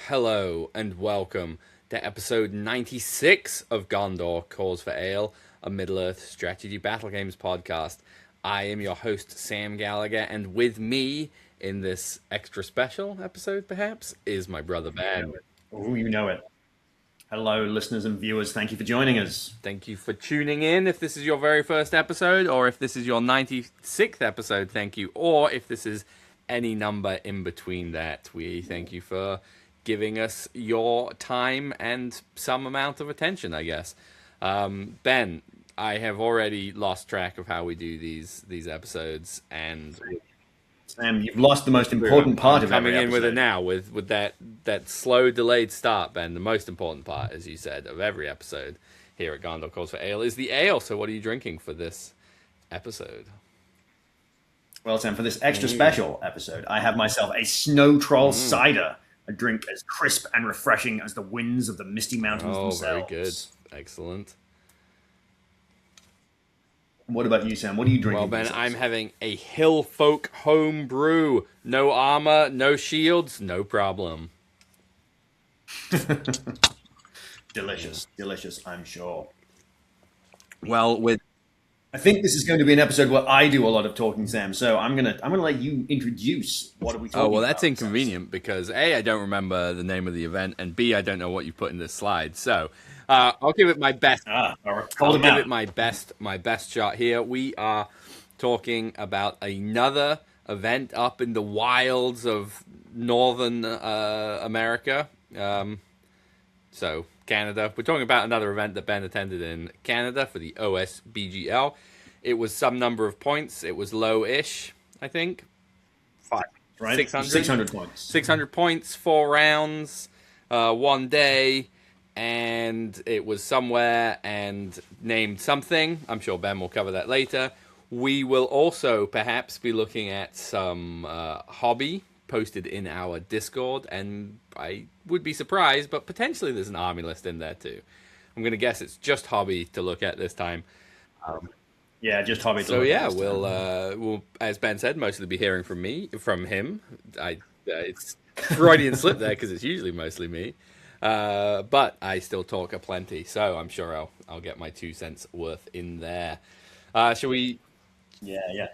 hello, and welcome to episode 96 of Gondor Calls for Ale, a Middle-earth strategy battle games podcast. I am your host, Sam Gallagher, and with me in this extra special episode, perhaps, is my brother Ben. Oh, you know it. Hello, listeners and viewers. Thank you for joining us. Thank you for tuning in. If this is your very first episode, or if this is your 96th episode, thank you. Or if this is any number in between that, we thank you for giving us your time and some amount of attention, I guess. Ben, I have already lost track of how we do these episodes, and Sam, you've lost the most important part of every coming in episode. with it now with that slow delayed start, Ben. The most important part, as you said, of every episode here at Gondor Calls for Ale is the ale. So what are you drinking for this episode? Well, Sam, for this extra special episode, I have myself a Snow Troll cider, a drink as crisp and refreshing as the winds of the Misty Mountains themselves. Very good. Excellent. What about you, Sam? What are you drinking? Well, Ben, I'm having a Hill Folk home brew. No armor, no shields, no problem. Delicious, I'm sure. Well, I think this is going to be an episode where I do a lot of talking, Sam. So I'm gonna let you introduce what are we talking about. Oh, well, that's inconvenient because A, I don't remember the name of the event, and B, I don't know what you put in this slide. So I'll give it my best. I'll give it my best shot here. We are talking about another event up in the wilds of northern America. So Canada. We're talking about another event that Ben attended in Canada for the OSBGL. It was some number of points. It was low-ish, I think. 5, right? 600 points. 600 points, 4 rounds, 1 day, and it was somewhere and named something. I'm sure Ben will cover that later. We will also perhaps be looking at some hobby posted in our Discord, and I would be surprised, but potentially there's an army list in there too. I'm going to guess it's just hobby to look at this time. Yeah, just hobby. So yeah, we'll, as Ben said, mostly be hearing from him. It's Freudian slip there because it's usually mostly me, but I still talk a plenty, so I'm sure I'll get my 2 cents worth in there. Shall we? Yeah.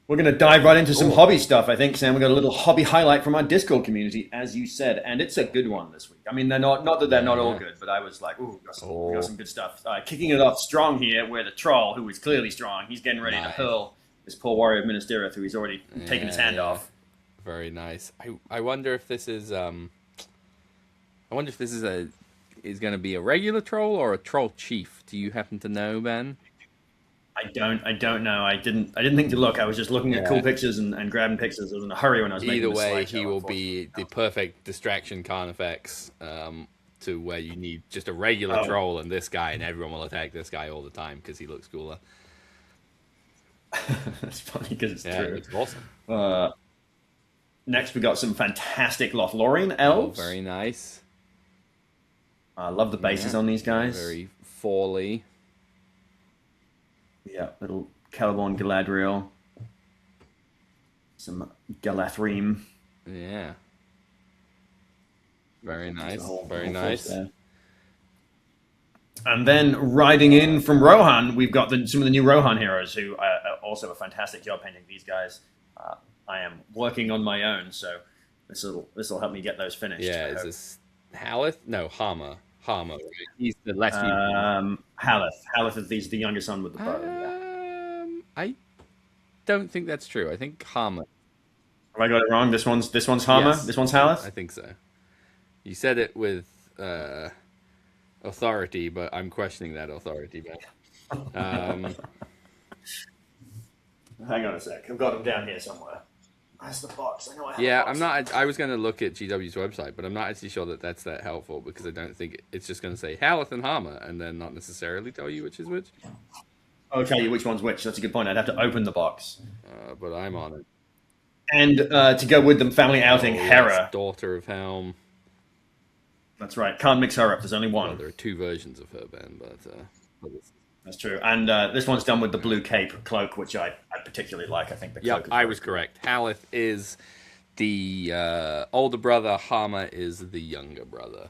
We're going to dive right into some hobby stuff, I think, Sam. We got a little hobby highlight from our Discord community, as you said, and it's a good one this week. I mean, they're not that they're not all good, but I was like, ooh, we got some good stuff. Kicking it off strong here, where the troll, who is clearly strong, he's getting ready to hurl this poor warrior of Minas Tirith, who he's already taken his hand off. Very nice. I wonder if this is going to be a regular troll or a troll chief. Do you happen to know, Ben? I don't know. I didn't think to look. I was just looking at cool pictures and grabbing pictures. I was in a hurry when I was making this slideshow. Either way, he will be the perfect distraction Carnifex to where you need just a regular troll and this guy, and everyone will attack this guy all the time because he looks cooler. It's funny because it's true. It's awesome. Next, we got some fantastic Lothlorien elves. Very nice. I love the bases on these guys. Very Forley. Yeah, little Celeborn Galadriel. Some Galathrim. Yeah. Very nice. Very nice. And then riding in from Rohan, we've got some of the new Rohan heroes who are also a fantastic job painting these guys. I am working on my own, so this will help me get those finished. Yeah, is this Haleth? No, Hama. Right? He's the less. Haleth is the younger son with the bow. I don't think that's true. I think Hama. Have I got it wrong? This one's Hama. Yes. This one's Haleth. I think so. You said it with authority, but I'm questioning that authority. But hang on a sec. I've got them down here somewhere. That's the box. I know I have yeah, a box. I'm not. I was going to look at GW's website, but I'm not actually sure that that's that helpful because I don't think it's just going to say Haleth and Hama and then not necessarily tell you which is which. I'll tell you which one's which. That's a good point. I'd have to open the box. But I'm on it. And to go with them, family outing, Hera. Daughter of Helm. That's right. Can't mix her up. There's only one. Well, there are 2 versions of her, Ben, but That's true. And this one's done with the blue cape cloak, which I particularly like. I think the cloak. I was correct. Haleth is The older brother, Hama, is the younger brother.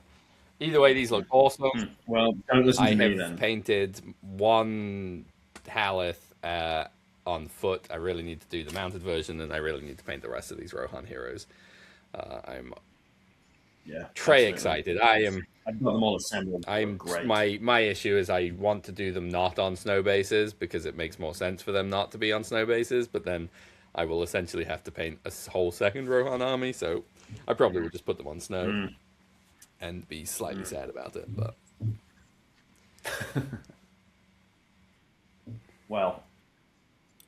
Either way, these look awesome. Well, don't listen to me then. I have painted one Haleth on foot. I really need to do the mounted version, and I really need to paint the rest of these Rohan heroes. I'm excited. I've got them all assembled. Great. My issue is I want to do them not on snow bases because it makes more sense for them not to be on snow bases, but then I will essentially have to paint a whole second Rohan army, so I probably would just put them on snow and be slightly sad about it. But well,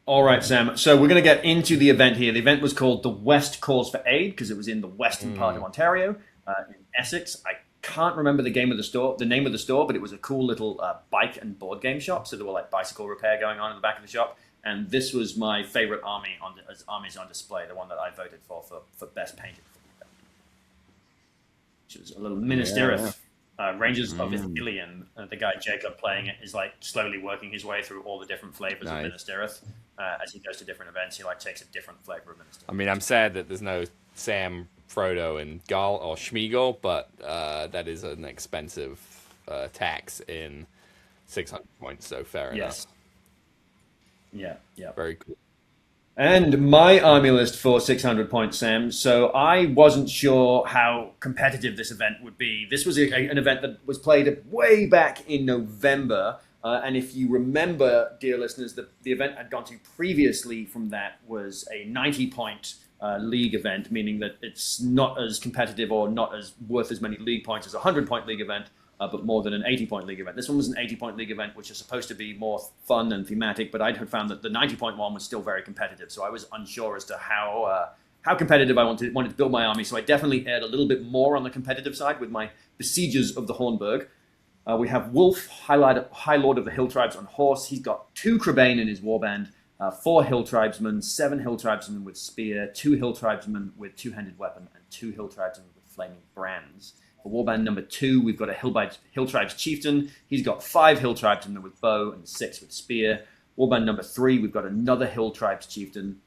all right, Sam. So we're going to get into the event here. The event was called The West Calls for Aid because it was in the western part of Ontario, in Essex. I can't remember the name of the store, but it was a cool little bike and board game shop. So there were like bicycle repair going on in the back of the shop. And this was my favorite army as armies on display, the one that I voted for best painted. Which was a little Ministerith. Rangers of Ithilien. The guy Jacob playing it is like slowly working his way through all the different flavors of Ministerith. As he goes to different events, he like takes a different flavor of Ministerith. I mean, I'm sad that there's no Sam, Frodo, and Gal or Schmeagol, but that is an expensive tax in 600 points, so fair enough. Yeah. Very cool. And my army list for 600 points, Sam. So I wasn't sure how competitive this event would be. This was an event that was played way back in November. And if you remember, dear listeners, the event I'd gone to previously from that was a 90-point league event, meaning that it's not as competitive or not as worth as many league points as a 100-point league event. But more than an 80-point league event. This one was an 80-point league event, which is supposed to be more fun and thematic, but I had found that the 90-point one was still very competitive, so I was unsure as to how competitive I wanted to build my army, so I definitely aired a little bit more on the competitive side with my Besiegers of the Hornburg. We have Wolf, High Lord of the Hill Tribes on horse. He's got 2 Crebain in his warband, 4 Hill Tribesmen, 7 Hill Tribesmen with spear, 2 Hill Tribesmen with two-handed weapon, and 2 Hill Tribesmen with flaming brands. For warband number 2, we've got a Hill Tribes Chieftain. He's got 5 Hill Tribesmen with bow and 6 with spear. Warband number 3, we've got another Hill Tribes Chieftain.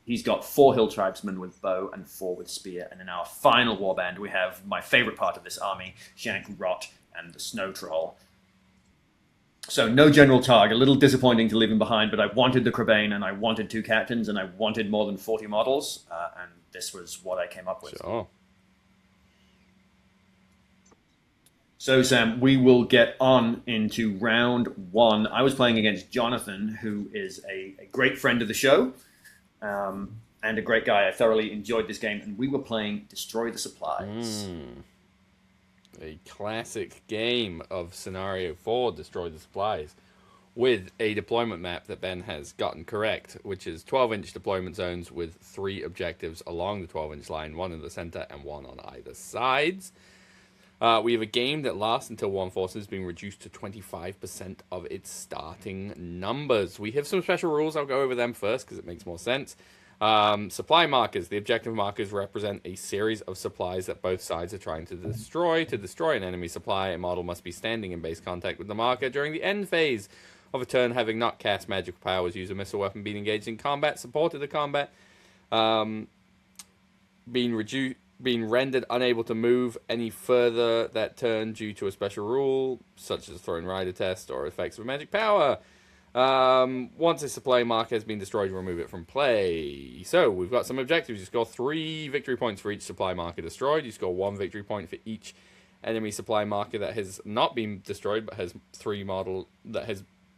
He's got 4 Hill Tribesmen with bow and 4 with spear. And in our final warband, we have my favorite part of this army, Shank Rot and the Snow Troll. So no General Targ, a little disappointing to leave him behind, but I wanted the Crebain and I wanted 2 captains and I wanted more than 40 models. And this was what I came up with. Sure. So, Sam, we will get on into round 1. I was playing against Jonathan, who is a great friend of the show and a great guy. I thoroughly enjoyed this game, and we were playing Destroy the Supplies. A classic game of Scenario 4, Destroy the Supplies, with a deployment map that Ben has gotten correct, which is 12-inch deployment zones with 3 objectives along the 12-inch line, 1 in the center and 1 on either sides. We have a game that lasts until one force has been reduced to 25% of its starting numbers. We have some special rules. I'll go over them first because it makes more sense. Supply markers. The objective markers represent a series of supplies that both sides are trying to destroy. To destroy an enemy supply, a model must be standing in base contact with the marker during the end phase of a turn, having not cast magical powers, use a missile weapon, been engaged in combat, supported the combat, being rendered unable to move any further that turn due to a special rule, such as throwing rider test or effects of magic power. Once a supply marker has been destroyed, remove it from play. So we've got some objectives. You score 3 victory points for each supply marker destroyed. You score 1 victory point for each enemy supply marker that has not been destroyed but has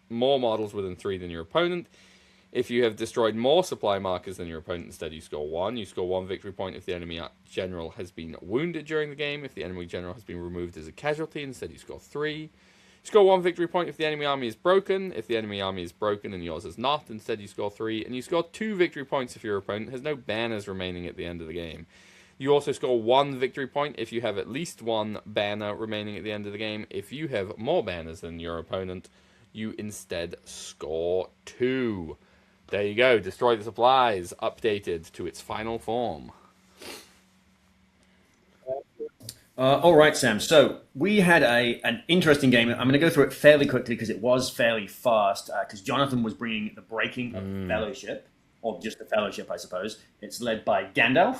more models within 3 than your opponent. If you have destroyed more supply markers than your opponent, instead you score 1. You score 1 victory point if the enemy general has been wounded during the game. If the enemy general has been removed as a casualty, instead you score 3. You score 1 victory point if the enemy army is broken. If the enemy army is broken and yours is not, instead you score 3. And you score 2 victory points if your opponent has no banners remaining at the end of the game. You also score 1 victory point if you have at least 1 banner remaining at the end of the game. If you have more banners than your opponent, you instead score 2. There you go. Destroy the Supplies, updated to its final form. All right, Sam. So we had an interesting game. I'm going to go through it fairly quickly because it was fairly fast. Because Jonathan was bringing the Breaking of Fellowship, or just the Fellowship, I suppose. It's led by Gandalf,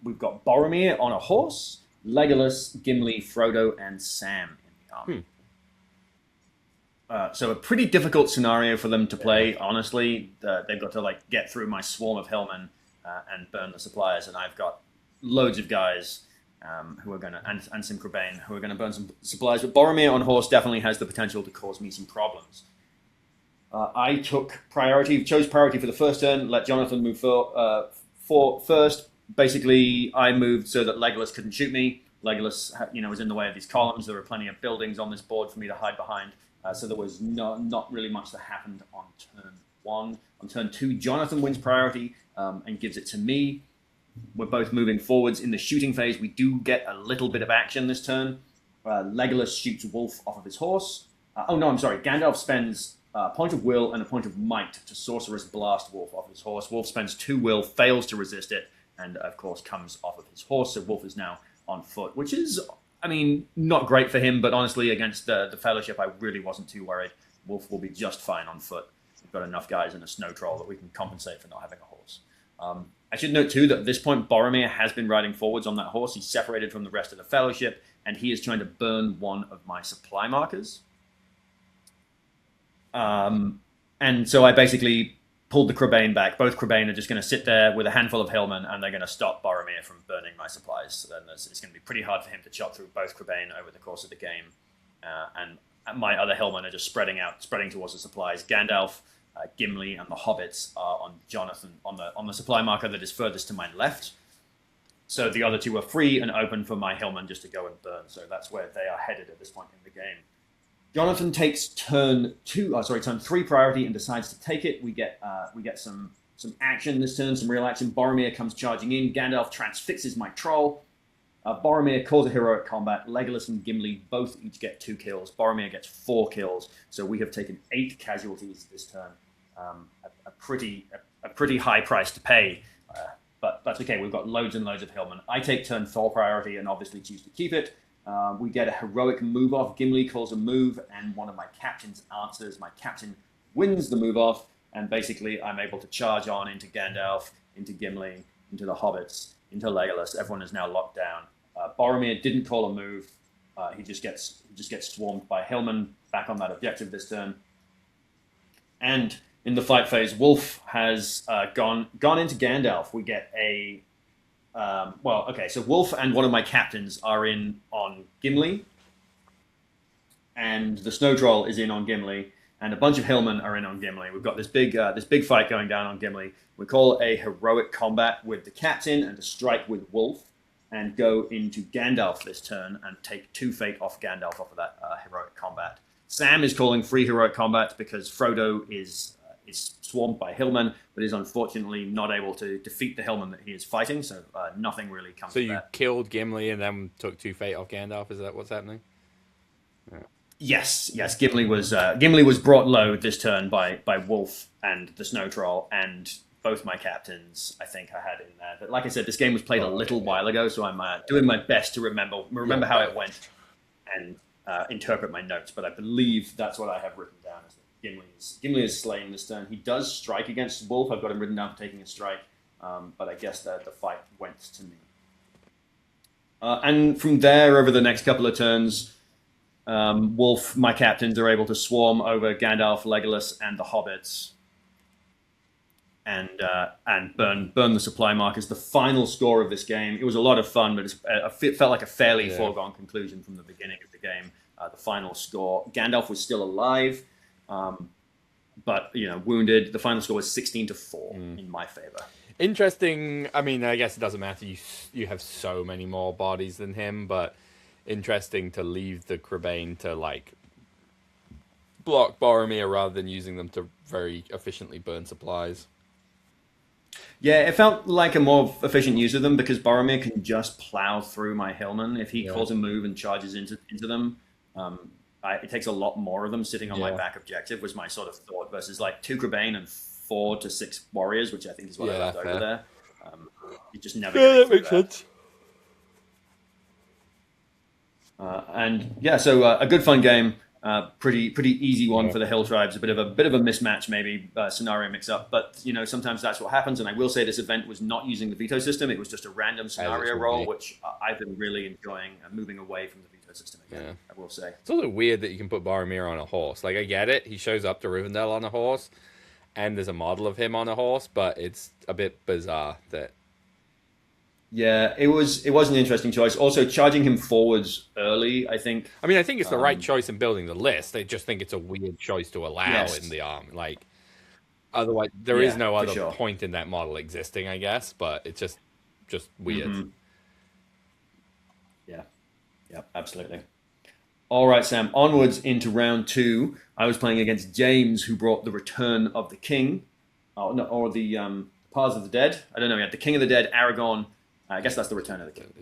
We've got Boromir on a horse, Legolas, Gimli, Frodo, and Sam in the army. So a pretty difficult scenario for them to play. Honestly, they've got to get through my swarm of hillmen and burn the supplies, and I've got loads of guys who are going to and some Crebain who are going to burn some supplies. But Boromir on horse definitely has the potential to cause me some problems. I chose priority for the first turn. Let Jonathan move for first. Basically, I moved so that Legolas couldn't shoot me. Legolas, was in the way of these columns. There were plenty of buildings on this board for me to hide behind. So there was not really much that happened on turn 1. On turn 2, Jonathan wins priority and gives it to me. We're both moving forwards in the shooting phase. We do get a little bit of action this turn. Legolas shoots Wolf off of his horse. Gandalf spends a point of will and a point of might to sorceress blast Wolf off his horse. Wolf spends 2 will, fails to resist it, and of course comes off of his horse. So Wolf is now on foot, which is, not great for him, but honestly, against the Fellowship, I really wasn't too worried. Wolf will be just fine on foot. We've got enough guys in a snow troll that we can compensate for not having a horse. I should note, too, that at this point, Boromir has been riding forwards on that horse. He's separated from the rest of the Fellowship, and he is trying to burn one of my supply markers. And so I basically pulled the Crebain back. Both Crebain are just going to sit there with a handful of hillmen, and they're going to stop Boromir from burning my supplies. So then it's going to be pretty hard for him to chop through both Crebain over the course of the game. And my other hillmen are just spreading towards the supplies. Gandalf, Gimli, and the hobbits are on Jonathan on the supply marker that is furthest to my left. So the other 2 are free and open for my hillmen just to go and burn. So that's where they are headed at this point in the game. Jonathan takes turn 3 priority and decides to take it. We get some action this turn, some real action. Boromir comes charging in. Gandalf transfixes my troll. Boromir calls a heroic combat. Legolas and Gimli both each get 2 kills. Boromir gets 4 kills. So we have taken 8 casualties this turn. A pretty high price to pay, but that's okay. We've got loads and loads of hillmen. I take turn 4 priority and obviously choose to keep it. We get a heroic move off. Gimli calls a move, and one of my captains answers. My captain wins the move off, and basically I'm able to charge on into Gandalf, into Gimli, into the hobbits, into Legolas. Everyone is now locked down. Boromir didn't call a move. He just gets swarmed by hillmen back on that objective this turn. And in the fight phase, Wolf has gone into Gandalf. We get a so Wolf and one of my captains are in on Gimli, and the Snow Troll is in on Gimli, and a bunch of hillmen are in on Gimli. We've got this big fight going down on Gimli. We call a heroic combat with the captain and a strike with Wolf, and go into Gandalf this turn and take 2 fate off Gandalf off of that heroic combat. Sam is calling free heroic combat because Frodo is swarmed by hillmen, but is unfortunately not able to defeat the hillmen that he is fighting, so nothing really comes of that. So you killed Gimli and then took 2 fate off Gandalf? Is that what's happening? Yeah. Yes. Gimli was brought low this turn by Wolf and the Snow Troll, and both my captains, I think I had in there. But like I said, this game was played a little while ago, so I'm doing my best to remember how it went and interpret my notes. But I believe that's what I have written down. Gimli is slain this turn. He does strike against Wolf. I've got him written down for taking a strike, but I guess that the fight went to me. And from there, over the next couple of turns, Wolf, my captains, are able to swarm over Gandalf, Legolas, and the hobbits, and burn the supply markers. The final score of this game, it was a lot of fun, but it felt like a fairly foregone conclusion from the beginning of the game. The final score, Gandalf was still alive, but wounded. The final score was 16-4 in my favor. Interesting. I mean, I guess it doesn't matter. You have so many more bodies than him, but interesting to leave the Crebain to block Boromir rather than using them to very efficiently burn supplies. Yeah, it felt like a more efficient use of them because Boromir can just plow through my hillmen if he calls a move and charges into them. It takes a lot more of them sitting on my back objective was my sort of thought versus 2 Crebain and 4 to 6 warriors, which I think is what I left over there. You just never. Yeah, that makes sense. So a good fun game. Pretty easy one for the hill tribes. A bit of a mismatch, maybe scenario mix up. But sometimes that's what happens. And I will say this event was not using the veto system. It was just a random scenario roll, which I've been really enjoying. Moving away from the veto system again. I will say it's also weird that you can put Boromir on a horse. Like, I get it, he shows up to Rivendell on a horse, and there's a model of him on a horse, but it's a bit bizarre that. Yeah, it was an interesting choice. Also, charging him forwards early, I think. I mean, I think it's the right choice in building the list. They just think it's a weird choice to allow in the arm. Like, otherwise, there is no other point in that model existing, I guess. But it's just weird. Yeah, absolutely. All right, Sam. Onwards into round 2. I was playing against James, who brought the Return of the King, or the Paths of the Dead. I don't know. We had the King of the Dead, Aragorn. I guess that's the Return of the King.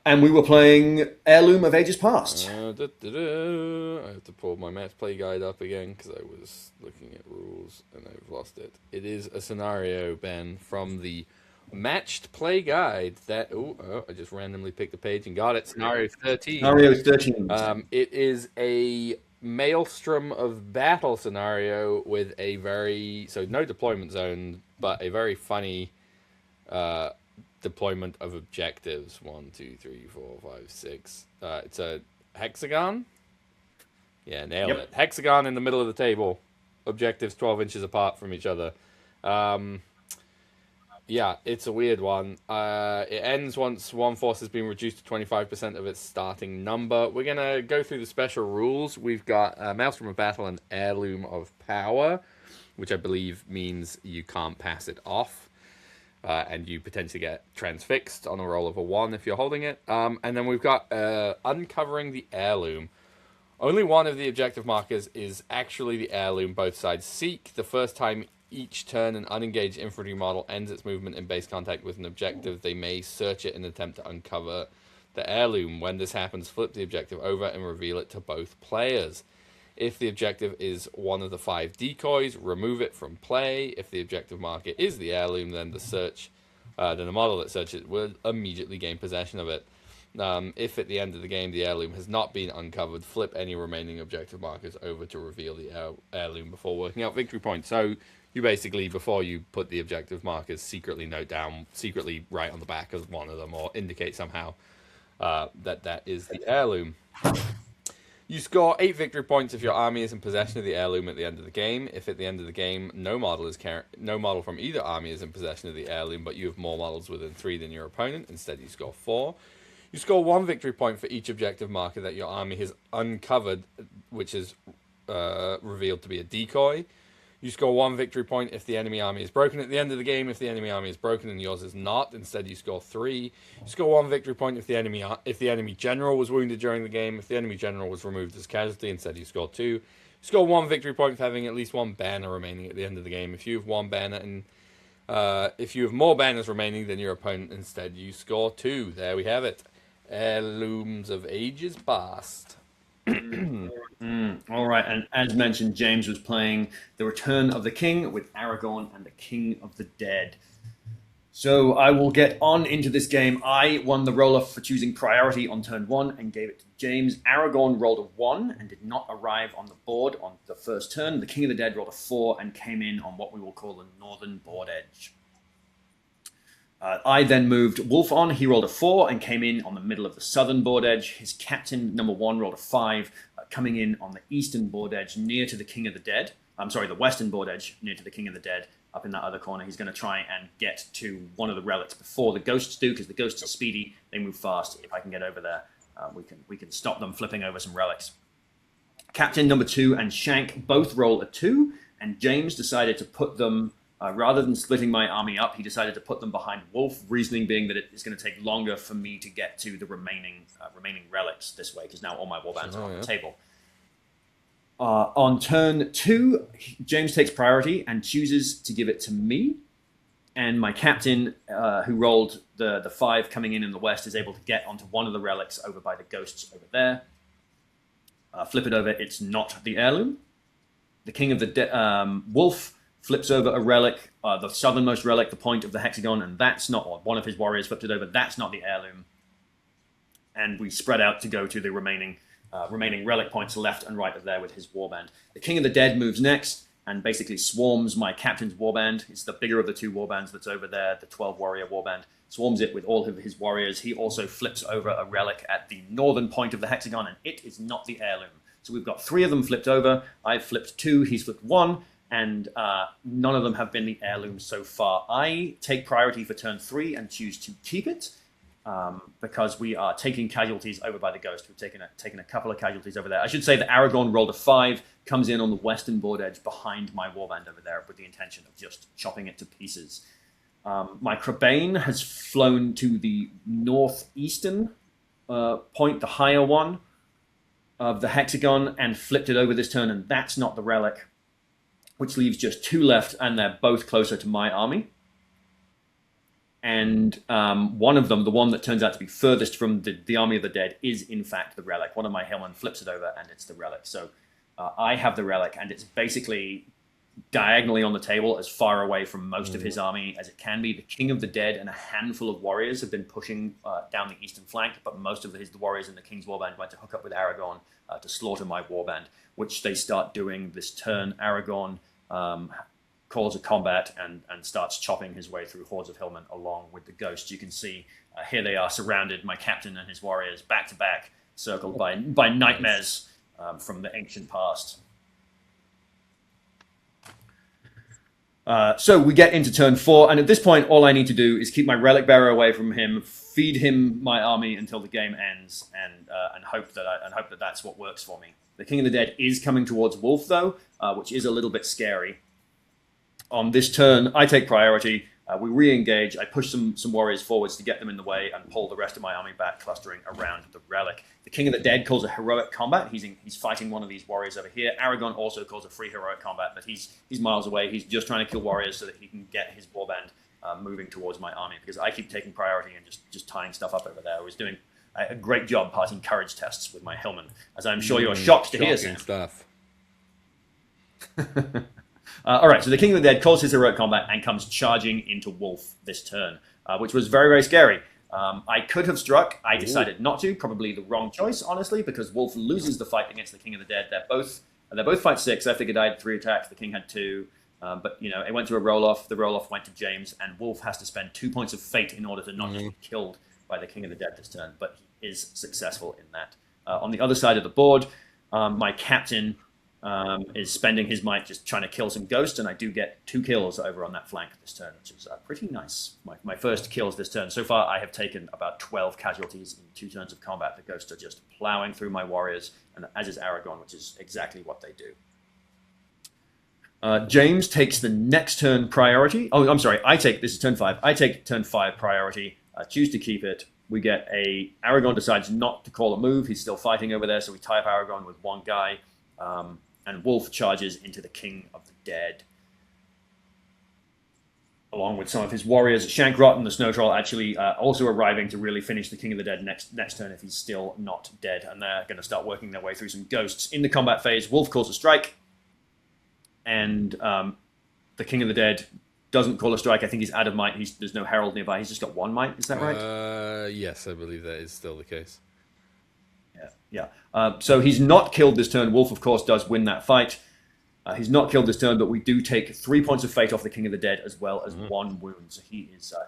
And we were playing Heirloom of Ages Past. I have to pull my match play guide up again because I was looking at rules and I've lost it. It is a scenario, Ben, from the matched play guide that... I just randomly picked a page and got it. Scenario 13. Scenario 13. It is a Maelstrom of Battle scenario with a very... So no deployment zone, but a very funny... deployment of objectives. 1, 2, 3, 4, 5, 6. It's a hexagon. Yeah, nailed it. Hexagon in the middle of the table. Objectives 12 inches apart from each other. Yeah, it's a weird one. It ends once one force has been reduced to 25% of its starting number. We're going to go through the special rules. We've got Maelstrom of Battle and Heirloom of Power, which I believe means you can't pass it off. And you potentially get transfixed on a roll of a 1 if you're holding it. And then we've got Uncovering the Heirloom. Only one of the objective markers is actually the heirloom both sides seek. The first time each turn an unengaged infantry model ends its movement in base contact with an objective, they may search it in an attempt to uncover the heirloom. When this happens, flip the objective over and reveal it to both players. If the objective is one of the 5 decoys, remove it from play. If the objective marker is the heirloom, then the model that searches it will immediately gain possession of it. If at the end of the game the heirloom has not been uncovered, flip any remaining objective markers over to reveal the heirloom before working out victory points. So you basically, before you put the objective markers, secretly write on the back of one of them or indicate somehow that is the heirloom. You score 8 victory points if your army is in possession of the heirloom at the end of the game. If at the end of the game no model from either army is in possession of the heirloom, but you have more models within 3 than your opponent, instead you score 4. You score 1 victory point for each objective marker that your army has uncovered, which is revealed to be a decoy. You score 1 victory point if the enemy army is broken at the end of the game. If the enemy army is broken and yours is not, instead you score 3. You score 1 victory point if the enemy general was wounded during the game. If the enemy general was removed as casualty, instead you score 2. You score 1 victory point for having at least 1 banner remaining at the end of the game. If you have 1 banner and if you have more banners remaining than your opponent, instead you score 2. There we have it. Heirlooms of Ages Past. All right, and as mentioned, James was playing The Return of the King with Aragorn and the King of the Dead. So I will get on into this game. I won the roll-off for choosing priority on turn 1 and gave it to James. Aragorn rolled a 1 and did not arrive on the board on the first turn. The King of the Dead rolled a 4 and came in on what we will call the northern board edge. I then moved Wolf on. He rolled a 4 and came in on the middle of the southern board edge. His captain, number 1, rolled a 5, coming in on the eastern board edge near to the King of the Dead. The western board edge near to the King of the Dead, up in that other corner. He's going to try and get to one of the relics before the ghosts do, because the ghosts are speedy. They move fast. If I can get over there, we can stop them flipping over some relics. Captain number 2 and Shank both roll a 2, and James decided to put them... rather than splitting my army up, he decided to put them behind Wolf, reasoning being that it is going to take longer for me to get to the remaining relics this way, because now all my warbands are on the table. On turn 2, James takes priority and chooses to give it to me. And my captain, who rolled the 5 coming in the west, is able to get onto one of the relics over by the ghosts over there. Flip it over, it's not the heirloom. The King of the Wolf flips over a relic, the southernmost relic, the point of the hexagon, and that's not, or one of his warriors flipped it over, that's not the heirloom. And we spread out to go to the remaining remaining relic points left and right of there with his warband. The King of the Dead moves next and basically swarms my captain's warband. It's the bigger of the two warbands that's over there, the 12 warrior warband. Swarms it with all of his warriors. He also flips over a relic at the northern point of the hexagon, and it is not the heirloom. So we've got 3 of them flipped over. I've flipped 2, he's flipped 1, and none of them have been the heirloom so far. I take priority for turn 3 and choose to keep it. Because we are taking casualties over by the ghost. We've taken a couple of casualties over there. I should say that Aragorn rolled a 5, comes in on the western board edge behind my warband over there with the intention of just chopping it to pieces. My Crabane has flown to the northeastern point, the higher one of the hexagon, and flipped it over this turn, and that's not the relic, which leaves just 2 left, and they're both closer to my army. And one of them, the one that turns out to be furthest from the Army of the Dead, is in fact the relic. One of my hillmen flips it over, and it's the relic. So I have the relic, and it's basically diagonally on the table, as far away from most of his army as it can be. The King of the Dead and a handful of warriors have been pushing down the eastern flank, but most of the warriors in the King's Warband went to hook up with Aragorn to slaughter my warband, which they start doing this turn. Aragorn calls a combat and starts chopping his way through hordes of hillmen along with the ghosts. You can see here they are surrounded, my captain and his warriors, back to back, circled by nightmares from the ancient past. So we get into turn 4, and at this point, all I need to do is keep my relic bearer away from him, feed him my army until the game ends, and hope that that's what works for me. The King of the Dead is coming towards Wolf, though, which is a little bit scary. On this turn, I take priority. We re-engage. I push some warriors forwards to get them in the way and pull the rest of my army back, clustering around the relic. The King of the Dead calls a heroic combat. He's fighting one of these warriors over here. Aragorn also calls a free heroic combat, but he's miles away. He's just trying to kill warriors so that he can get his warband moving towards my army, because I keep taking priority and just tying stuff up over there. I was doing a great job passing courage tests with my hillmen, as I'm sure you're shocked to hear, Sam. Stuff. All right, so the King of the Dead calls his heroic combat and comes charging into Wolf this turn, which was very, very scary. I could have struck. I decided not to. Probably the wrong choice, honestly, because Wolf loses the fight against the King of the Dead. They're both fight 6. I figured I had 3 attacks. The King had 2. But, it went to a roll-off. The roll-off went to James, and Wolf has to spend 2 points of fate in order to not just be killed by the King of the Dead this turn. But he is successful in that. On the other side of the board, my captain is spending his might just trying to kill some ghosts, and I do get 2 kills over on that flank this turn, which is pretty nice. My first kills this turn. So far, I have taken about 12 casualties in 2 turns of combat. The ghosts are just plowing through my warriors, and as is Aragorn, which is exactly what they do. James takes the next turn priority. Oh, I'm sorry. This is turn 5. I take turn 5 priority, choose to keep it. We get Aragorn decides not to call a move. He's still fighting over there, so we tie up Aragorn with 1 guy. And Wolf charges into the King of the Dead, along with some of his warriors. Shankrot and the Snow Troll actually also arriving to really finish the King of the Dead next turn if he's still not dead. And they're going to start working their way through some ghosts. In the combat phase, Wolf calls a strike. And the King of the Dead doesn't call a strike. I think he's out of might. There's no herald nearby. He's just got 1 might. Is that right? Yes, I believe that is still the case. Yeah. So he's not killed this turn. Wolf, of course, does win that fight. He's not killed this turn, but we do take 3 points of fate off the King of the Dead, as well as 1 wound. So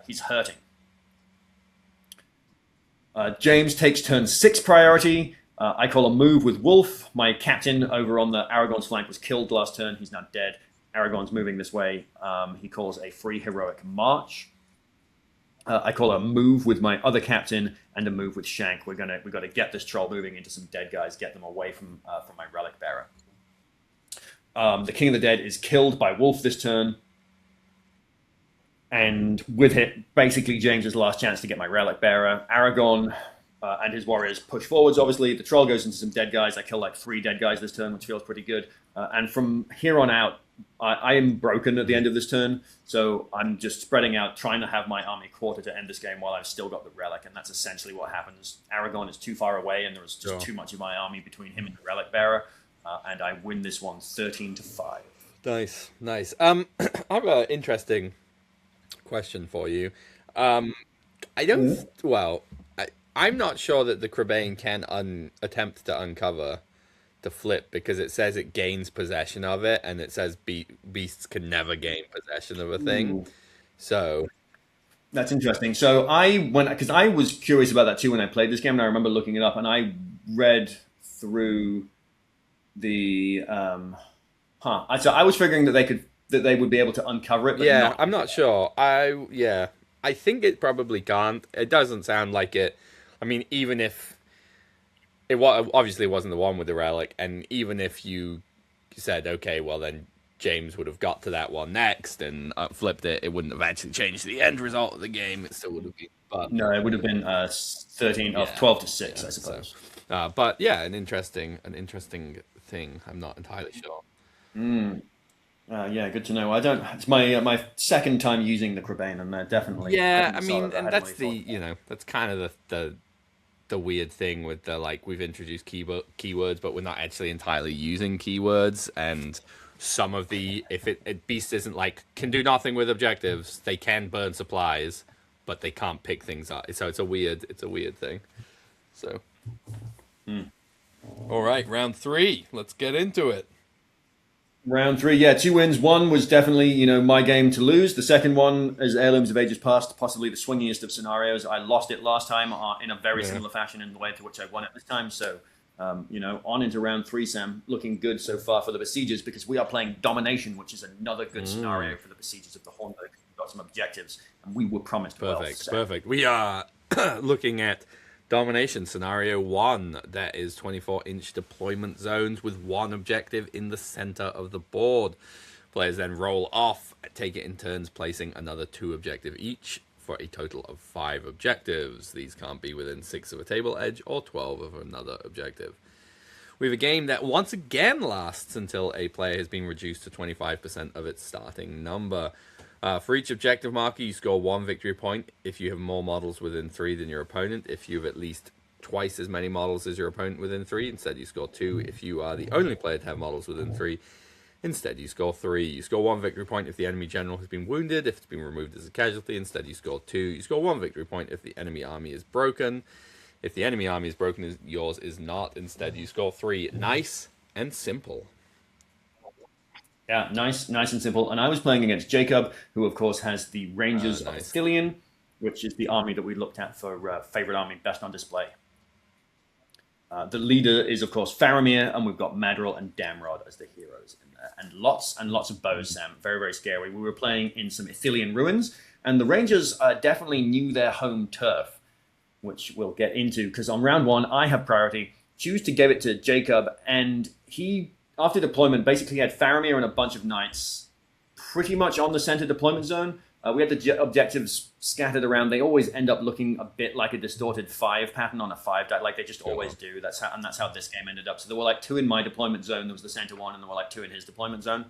he's hurting. James takes turn 6 priority. I call a move with Wolf. My captain over on the Aragorn's flank was killed last turn. He's now dead. Aragorn's moving this way. He calls a free heroic march. I call a move with my other captain and a move with Shank. We've got to get this troll moving into some dead guys, get them away from my relic bearer. The King of the Dead is killed by Wolf this turn, and with it, basically James's last chance to get my relic bearer. Aragorn and his warriors push forwards. Obviously, the troll goes into some dead guys. I kill like 3 dead guys this turn, which feels pretty good. And from here on out, I am broken at the end of this turn, so I'm just spreading out, trying to have my army quarter to end this game while I've still got the relic, and that's essentially what happens. Aragorn is too far away, and there is just too much of my army between him and the relic bearer, and I win this one 13-5. Nice. I have an interesting question for you. I don't. Well, I'm not sure that the Crebain can attempt to uncover the flip because it says it gains possession of it, and it says beasts can never gain possession of a thing. Ooh. So That's interesting. So I went because I was curious about that too when I played this game, and I remember looking it up, and I read through the So I was figuring that they would be able to uncover it, but yeah, not. I'm not sure. I think it probably can't. It doesn't sound like it. I mean, even if obviously it wasn't the one with the relic, and even if you said okay, well then James would have got to that one next and flipped it, it wouldn't have actually changed the end result of the game. It still would have been, but No, it would have been 13 of yeah, 12 to 6, yeah, I suppose. but yeah, an interesting thing. I'm not entirely sure. Yeah, good to know. I don't. It's my second time using the Crebain, and they're definitely. Yeah, I solid. mean, and hadn't that's really the thought about it. that's kind of the weird thing with the like we've introduced keywords, but we're not actually entirely using keywords. And some of the if it beast isn't like can do nothing with objectives, they can burn supplies, but they can't pick things up. So it's a weird thing. So, all right, round 3. Let's get into it. Round 3, yeah, 2 wins. One was definitely, my game to lose. The second one is Heirlooms of Ages Past, possibly the swingiest of scenarios. I lost it last time in a very similar fashion in the way to which I won it this time. So, on into round 3, Sam. Looking good so far for the Besiegers because we are playing Domination, which is another good scenario for the Besiegers of the Hornburg. We've got some objectives, and we were promised Perfect, wealth. perfect. We are looking at Domination Scenario 1. That is 24-inch deployment zones with one objective in the center of the board. Players then roll off, take it in turns, placing another 2 objectives each for a total of 5 objectives. These can't be within 6 of a table edge or 12 of another objective. We have a game that once again lasts until a player has been reduced to 25% of its starting number. For each objective marker, you score 1 victory point if you have more models within 3 than your opponent. If you have at least twice as many models as your opponent within 3, instead you score 2. If you are the only player to have models within 3, instead you score 3. You score 1 victory point if the enemy general has been wounded. If it's been removed as a casualty, instead you score 2. You score 1 victory point if the enemy army is broken. If the enemy army is broken, yours is not. Instead you score 3. Nice and simple. Yeah, nice and simple. And I was playing against Jacob, who of course has the Rangers of Ithilien, which is the army that we looked at for favorite army best on display. The leader is of course Faramir, and we've got Madril and Damrod as the heroes in there. And lots of bows, Sam. Very, very scary. We were playing in some Ithilien ruins, and the Rangers definitely knew their home turf, which we'll get into, because on round 1, I have priority. Choose to give it to Jacob, and he, after deployment, basically had Faramir and a bunch of knights pretty much on the center deployment zone. We had the objectives scattered around. They always end up looking a bit like a distorted 5 pattern on a 5 die, like they just always do. That's how this game ended up. So there were like 2 in my deployment zone. There was the center one, and there were like 2 in his deployment zone.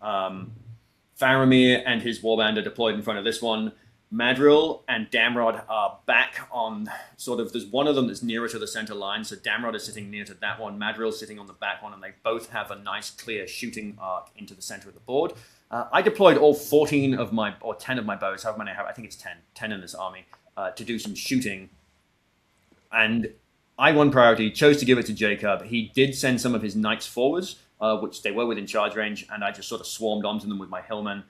Faramir and his warband are deployed in front of this one. Madril and Damrod are back on sort of, there's one of them that's nearer to the center line, so Damrod is sitting near to that one, Madril's sitting on the back one, and they both have a nice clear shooting arc into the center of the board. I deployed all 14 of my, or 10 of my bows, however many I have, I think it's 10 in this army, to do some shooting. And I won priority, chose to give it to Jacob. He did send some of his knights forwards, which they were within charge range, and I just sort of swarmed onto them with my hillmen.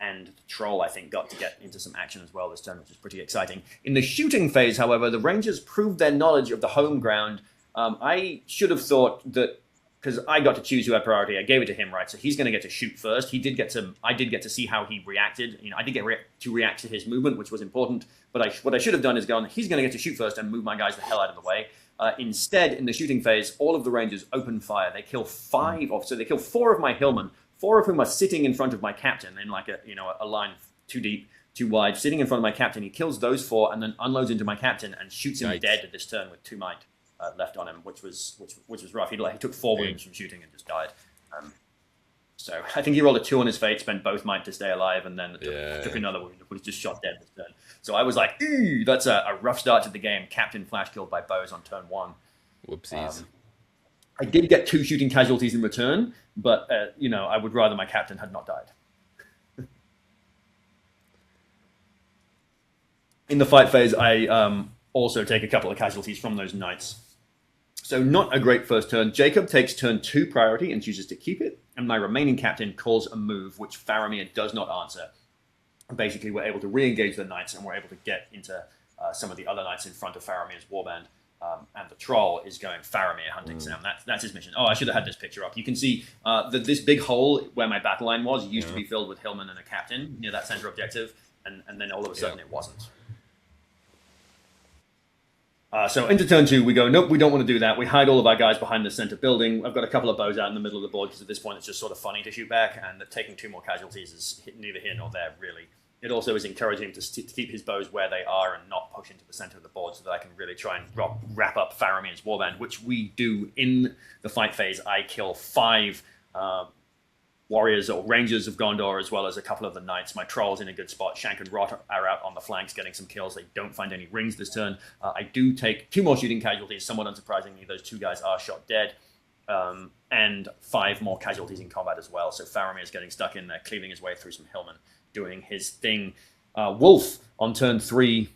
And the troll, I think, got to get into some action as well this turn, which is pretty exciting. In the shooting phase, however, the Rangers proved their knowledge of the home ground. I should have thought that, because I got to choose who had priority, I gave it to him, right? So he's going to get to shoot first. I did get to see how he reacted. I did get to react to his movement, which was important. But what I should have done is gone, he's going to get to shoot first and move my guys the hell out of the way. Instead, in the shooting phase, all of the Rangers open fire. They kill 4 of my hillmen, 4 of whom are sitting in front of my captain in like a line 2 deep, 2 wide, sitting in front of my captain. He kills those 4 and then unloads into my captain and shoots him dead this turn with 2 might left on him, which was rough. He took 4 wounds from shooting and just died. So I think he rolled a 2 on his fate, spent both might to stay alive, and then took another wound. Was just shot dead this turn. So I was like, ooh, that's a rough start to the game. Captain flash killed by bows on turn 1. Whoopsies. I did get 2 shooting casualties in return, but I would rather my captain had not died. In the fight phase, I also take a couple of casualties from those knights. So not a great first turn. Jacob takes turn 2 priority and chooses to keep it, and my remaining captain calls a move, which Faramir does not answer. Basically, we're able to re-engage the knights, and we're able to get into some of the other knights in front of Faramir's warband. And the troll is going Faramir hunting Sam. That's his mission. Oh, I should have had this picture up. You can see that this big hole where my battle line was used to be filled with hillmen and a captain near that center objective, and then all of a sudden it wasn't. So into turn 2, we go, nope, we don't want to do that. We hide all of our guys behind the center building. I've got a couple of bows out in the middle of the board because at this point it's just sort of funny to shoot back, and taking 2 more casualties is neither here nor there, really. It also is encouraging to keep his bows where they are and not push into the center of the board so that I can really try and wrap up Faramir's warband, which we do in the fight phase. I kill 5 warriors or rangers of Gondor, as well as a couple of the knights. My troll's in a good spot. Shank and Rot are out on the flanks getting some kills. They don't find any rings this turn. I do take 2 more shooting casualties. Somewhat unsurprisingly, those 2 guys are shot dead. And 5 more casualties in combat as well. So Faramir is getting stuck in there, cleaving his way through some hillmen, doing his thing. Wolf on turn 3.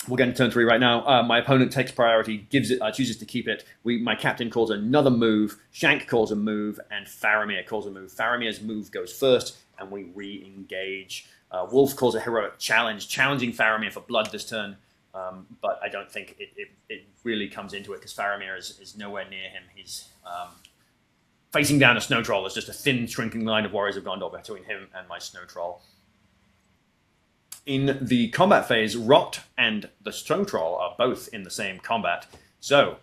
We'll get into turn 3 right now. My opponent takes priority, chooses to keep it. My captain calls another move. Shank calls a move, and Faramir calls a move. Faramir's move goes first, and we re-engage. Wolf calls a heroic challenge, challenging Faramir for blood this turn. But I don't think it really comes into it because Faramir is nowhere near him. He's facing down a snow troll. There's just a thin, shrinking line of warriors of Gondor between him and my snow troll. In the combat phase, Rot and the Snow Troll are both in the same combat. So,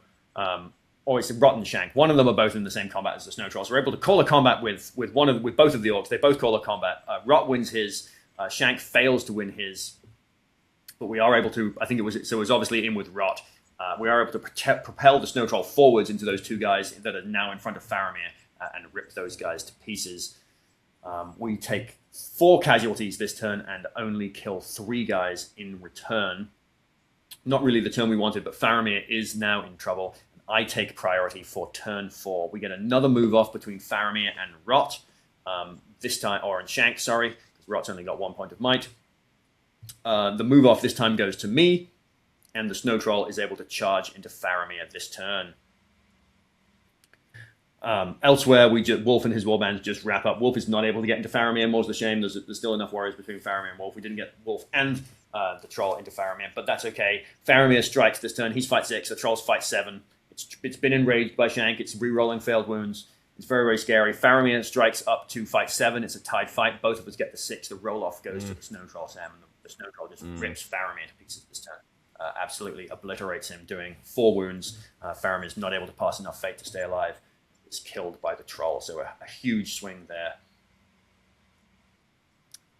or it's Rot and Shank. One of them are both in the same combat as the Snow Troll. So we're able to call a combat with both of the orcs. They both call a combat. Rot wins his. Shank fails to win his. But we are able to. I think it was obviously in with Rot. We are able to propel the Snow Troll forwards into those 2 guys that are now in front of Faramir and rip those guys to pieces. We take 4 casualties this turn and only kill 3 guys in return. Not really the turn we wanted, but Faramir is now in trouble. I take priority for turn 4. We get another move off between Faramir and Rot. This time, or in Shank, sorry, because Rot's only got 1 point of might. The move off this time goes to me, and the Snow Troll is able to charge into Faramir this turn. Elsewhere, Wolf and his warband just wrap up. Wolf is not able to get into Faramir. More's the shame. There's still enough warriors between Faramir and Wolf. We didn't get Wolf and the Troll into Faramir, but that's okay. Faramir strikes this turn. He's fight 6. The Troll's fight 7. It's been enraged by Shank. It's re-rolling failed wounds. It's very, very scary. Faramir strikes up to fight 7. It's a tied fight. Both of us get the 6. The roll-off goes to the Snow Troll, Sam. And the Snow Troll just rips Faramir to pieces this turn. Absolutely obliterates him, doing 4 wounds. Faramir's not able to pass enough fate to stay alive. Is killed by the troll, so a huge swing there.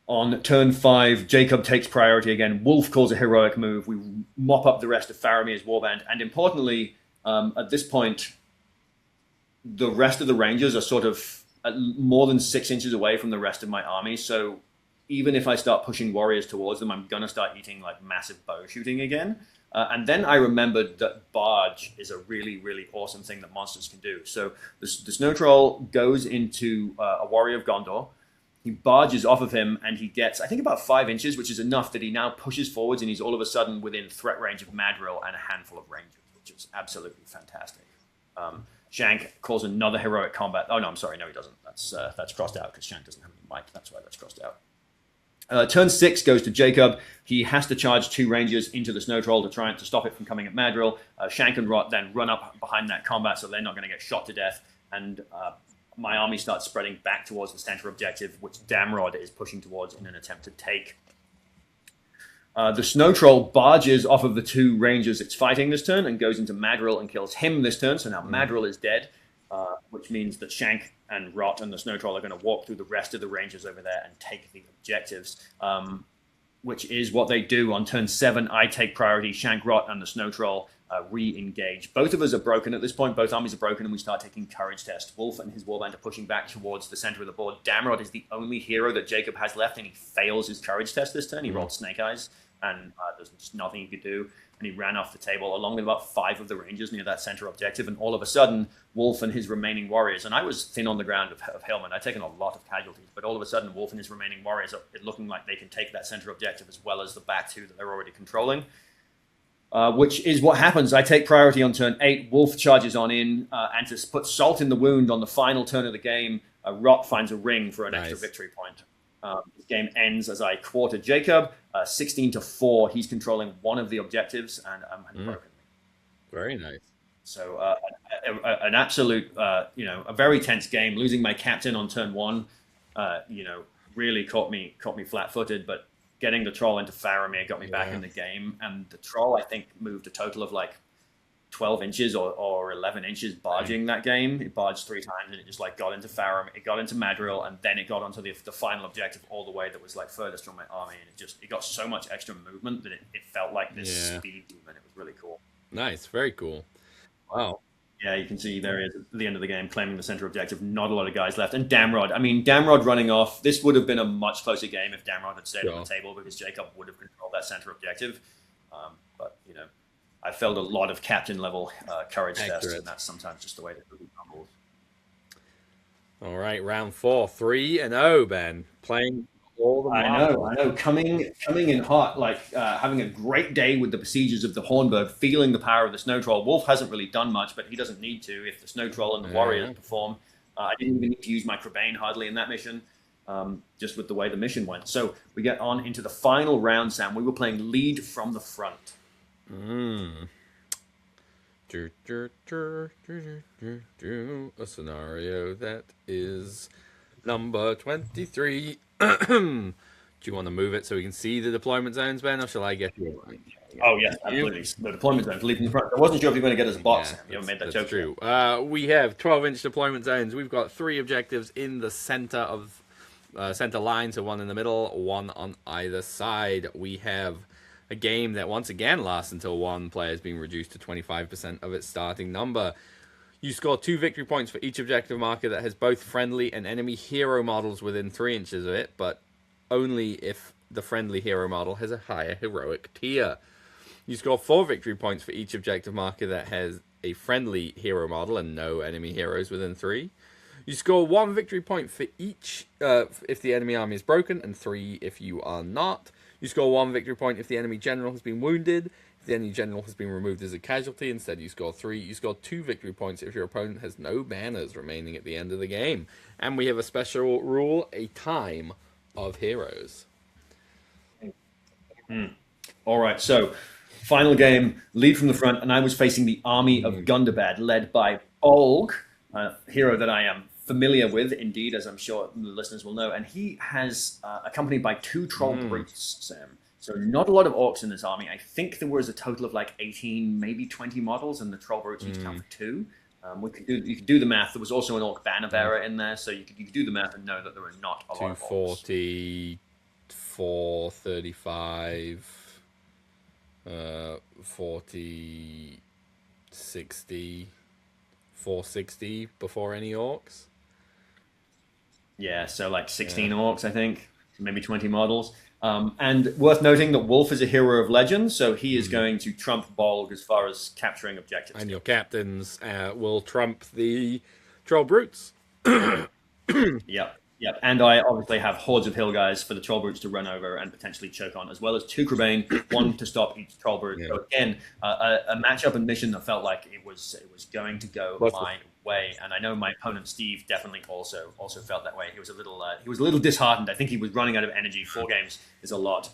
On turn 5, Jacob takes priority again. Wolf calls a heroic move. We mop up the rest of Faramir's warband, and importantly, at this point, the rest of the Rangers are sort of more than 6 inches away from the rest of my army, so even if I start pushing warriors towards them, I'm going to start eating like massive bow shooting again. And then I remembered that Barge is a really, really awesome thing that monsters can do. So the Snow Troll goes into a warrior of Gondor. He barges off of him, and he gets, I think, about 5 inches, which is enough that he now pushes forwards, and he's all of a sudden within threat range of Madril and a handful of rangers, which is absolutely fantastic. Shank calls another heroic combat. Oh, no, I'm sorry. No, he doesn't. That's crossed out because Shank doesn't have any might. That's why that's crossed out. Turn 6 goes to Jacob. He has to charge 2 rangers into the Snow Troll to try and to stop it from coming at Madril. Shank and Rot then run up behind that combat, so they're not going to get shot to death. And my army starts spreading back towards the center objective, which Damrod is pushing towards in an attempt to take. The Snow Troll barges off of the 2 rangers it's fighting this turn and goes into Madril and kills him this turn. So now Madril is dead, which means that Shank and Rot and the Snow Troll are going to walk through the rest of the rangers over there and take the objectives, which is what they do. On turn 7, I take priority. Shank, Rot, and the Snow Troll re-engage. Both of us are broken at this point. Both armies are broken, and we start taking courage tests. Wolf and his warband are pushing back towards the center of the board. Damrod is the only hero that Jacob has left, and he fails his courage test this turn. He rolled Snake Eyes. and there's just nothing he could do. And he ran off the table along with about 5 of the Rangers near that center objective. And all of a sudden, Wolf and his remaining warriors, and I was thin on the ground of hillmen. I'd taken a lot of casualties, but all of a sudden, Wolf and his remaining warriors are looking like they can take that center objective as well as the back 2 that they're already controlling. Which is what happens. I take priority on turn 8. Wolf charges on in, and to put salt in the wound on the final turn of the game, Rot finds a ring for an extra victory point. This game ends as I quarter Jacob, 16-4. He's controlling one of the objectives, and broken. Very nice. So an absolute, a very tense game. Losing my captain on turn 1, really caught me flat-footed. But getting the troll into Faramir got me back in the game, and the troll I think moved a total of like 12 inches or 11 inches barging that game. It barged 3 times, and it just like got into Faramir, it got into Madril, and then it got onto the final objective all the way that was like furthest from my army, and it got so much extra movement that it felt like this speed demon. It was really cool. Nice, very cool. Wow. Yeah, you can see there he is at the end of the game, claiming the center objective. Not a lot of guys left. And Damrod, Damrod running off. This would have been a much closer game if Damrod had stayed on the table, because Jacob would have controlled that center objective. But, I felt a lot of captain level courage test, and that's sometimes just the way that movie crumbles. All right, round 4, 3-0, Ben. Playing all the I know. Coming in hot, like having a great day with the besiegers of the Hornburg, feeling the power of the Snow Troll. Wolf hasn't really done much, but he doesn't need to if the Snow Troll and the Warriors perform. I didn't even need to use my Crabane hardly in that mission, just with the way the mission went. So we get on into the final round, Sam. We were playing lead from the front. A scenario that is number 23. Do you want to move it so we can see the deployment zones, Ben, or shall I get you? Oh, yes, absolutely. The deployment zones, lead from the front. I wasn't sure if you were going to get us a box. Yeah, you haven't made that joke. True. We have 12-inch deployment zones. We've got 3 objectives in the center of center line, so 1 in the middle, 1 on either side. We have a game that once again lasts until 1 player is being reduced to 25% of its starting number. You score 2 victory points for each objective marker that has both friendly and enemy hero models within 3 inches of it, but only if the friendly hero model has a higher heroic tier. You score 4 victory points for each objective marker that has a friendly hero model and no enemy heroes within 3. You score 1 victory point for each if the enemy army is broken, and 3 if you are not. You score 1 victory point if the enemy general has been wounded. If the enemy general has been removed as a casualty, instead you score 3. You score 2 victory points if your opponent has no banners remaining at the end of the game. And we have a special rule, a time of heroes. All right, so final game, lead from the front, and I was facing the army of Gondor, led by Bolg, a hero that I am familiar with, indeed, as I'm sure the listeners will know. And he has accompanied by 2 troll brutes, Sam. So not a lot of orcs in this army. I think there was a total of like 18, maybe 20 models, and the troll brutes each count for 2. You could do the math. There was also an orc banner bearer in there, so you could do the math and know that there were not a lot of orcs. 240, 435, 40, 60, 460 before any orcs. Yeah, so like 16 orcs, I think, maybe 20 models. And worth noting that Wolf is a hero of legend, so he is going to trump Bolg as far as capturing objectives. And your captains will trump the troll brutes. Yep. And I obviously have hordes of hill guys for the troll brutes to run over and potentially choke on, as well as 2 Crabane, 1 to stop each troll brute. Yeah. So again, a matchup and mission that felt like it was going to go my way. And I know my opponent Steve definitely also felt that way. He was a little disheartened. I think he was running out of energy. 4 games is a lot,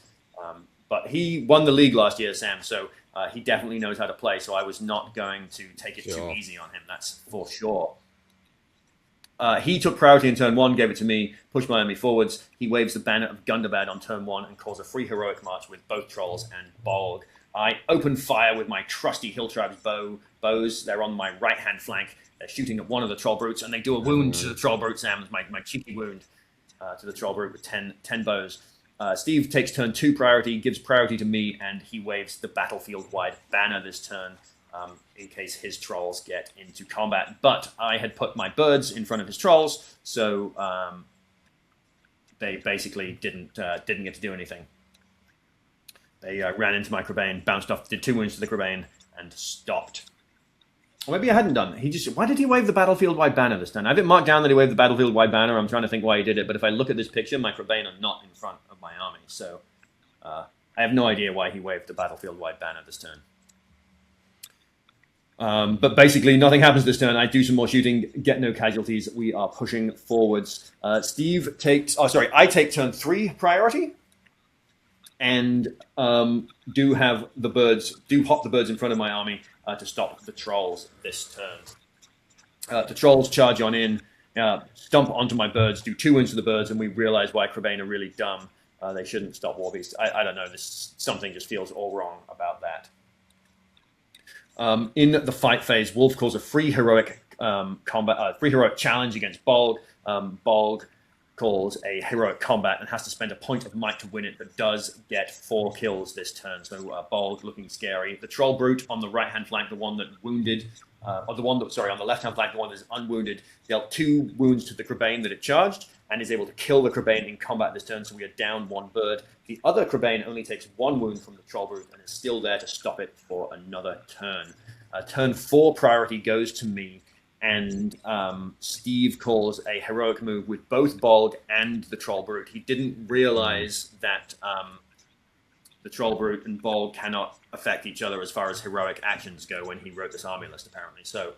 but he won the league last year, Sam. So he definitely knows how to play. So I was not going to take it too easy on him. That's for sure. He took priority in turn 1, gave it to me, pushed my army forwards. He waves the banner of Gondor on turn 1 and calls a free heroic march with both trolls and Bolg. I open fire with my trusty Hill Tribes bows. They're on my right-hand flank. They're shooting at one of the troll brutes, and they do a wound to the troll brute, Sam, my cheeky wound to the troll brute with 10 bows. Steve takes turn 2 priority, gives priority to me, and he waves the battlefield-wide banner this turn, in case his trolls get into combat. But I had put my birds in front of his trolls, so they basically didn't get to do anything. They ran into my Crebain, bounced off, did 2 wounds to the Crebain, and stopped. Or maybe I hadn't done it. Why did he wave the battlefield-wide banner this time? I have it marked down that he waved the battlefield-wide banner. I'm trying to think why he did it, but if I look at this picture, my Crebain are not in front of my army, so I have no idea why he waved the battlefield-wide banner this turn. But basically, nothing happens this turn. I do some more shooting, get no casualties. We are pushing forwards. Steve takes... Oh, sorry. I take turn 3 priority. And do hop the birds in front of my army to stop the trolls this turn. The trolls charge on in, stomp onto my birds, do 2 wounds to the birds, and we realize why Crebain are really dumb. They shouldn't stop Warbeast. I don't know. Something just feels all wrong about that. In the fight phase, Wolf calls a free heroic free heroic challenge against Bolg. Bolg calls a heroic combat and has to spend a point of might to win it, but does get 4 kills this turn. So Bolg looking scary. The Troll Brute on the right-hand flank, the one that wounded, on the left-hand flank, the one that is unwounded, dealt 2 wounds to the Crebain that it charged and is able to kill the Crebain in combat this turn. So we are down 1 bird. The other Crebain only takes 1 wound from the Troll Brute and is still there to stop it for another turn. Turn 4 priority goes to me. And Steve calls a heroic move with both Bolg and the Troll Brute. He didn't realize that the Troll Brute and Bolg cannot affect each other as far as heroic actions go when he wrote this army list, apparently. So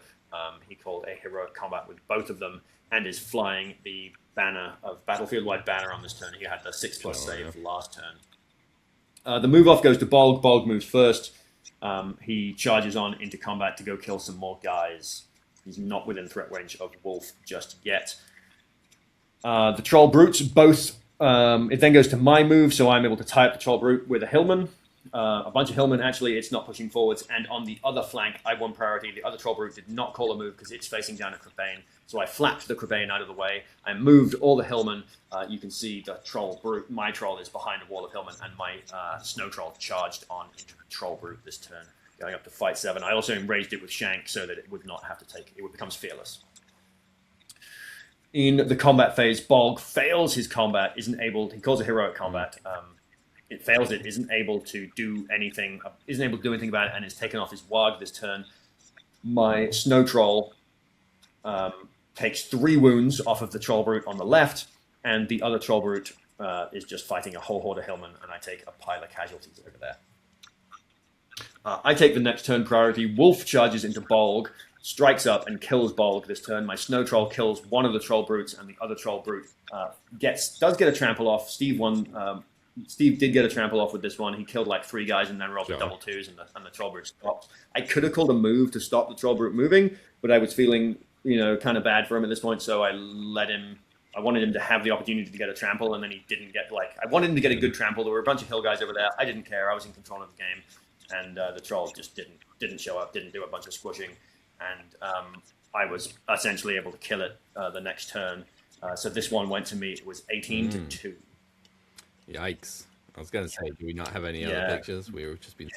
he called a heroic combat with both of them and is flying the banner of battlefield-wide banner on this turn. He had the 6+ save last turn. The move off goes to Bolg. Bolg moves first. He charges on into combat to go kill some more guys. He's not within threat range of Wolf just yet. The Troll Brutes both... it then goes to my move, so I'm able to tie up the Troll Brute with a hillman. A bunch of hillmen, actually, it's not pushing forwards. And on the other flank, I won priority. The other Troll Brute did not call a move because it's facing down at Crebain. So I flapped the Crebain out of the way. I moved all the hillmen. You can see the Troll Brute, my Troll, is behind a wall of hillmen, and my Snow Troll charged on into the Troll Brute this turn, going up to fight 7. I also enraged it with Shank so that it would not have to take... It becomes fearless. In the combat phase, Bolg fails his combat, isn't able... He calls a heroic combat. It fails it, isn't able to do anything about it, and is taken off his Warg this turn. My Snow Troll takes 3 wounds off of the Troll Brute on the left, and the other Troll Brute is just fighting a whole horde of hillmen, and I take a pile of casualties over there. I take the next turn priority. Wolf charges into Bolg, strikes up and kills Bolg this turn. My Snow Troll kills one of the Troll Brutes, and the other Troll Brute does get a trample off. Steve did get a trample off with this one. He killed like 3 guys and then rolled double 2s, and the Troll Brute stopped. I could have called a move to stop the Troll Brute moving, but I was feeling, kind of bad for him at this point, so I let him. I wanted him to have the opportunity to get a trample, and then he didn't get I wanted him to get a good trample. There were a bunch of hill guys over there. I didn't care. I was in control of the game. And the troll just didn't show up, didn't do a bunch of squishing, and I was essentially able to kill it the next turn. So this one went to me. It was 18-2. Yikes! I was going to say, do we not have any other pictures? We were just been.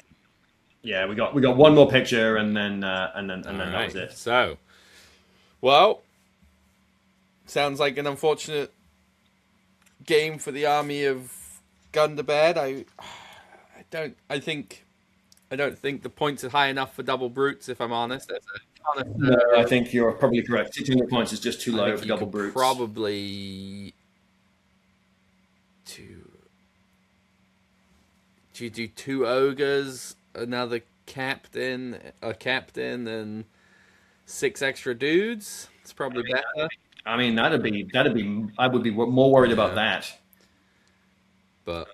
Yeah, we got one more picture, and then that was it. So, well, sounds like an unfortunate game for the army of Gondor. I don't think the points are high enough for double brutes, if I'm honest. No, I think you're probably correct. 200 points is just too low for double brutes. Probably do you do 2 ogres, another captain, and 6 extra dudes? It's probably better. I mean, that'd be. I would be more worried about that. But.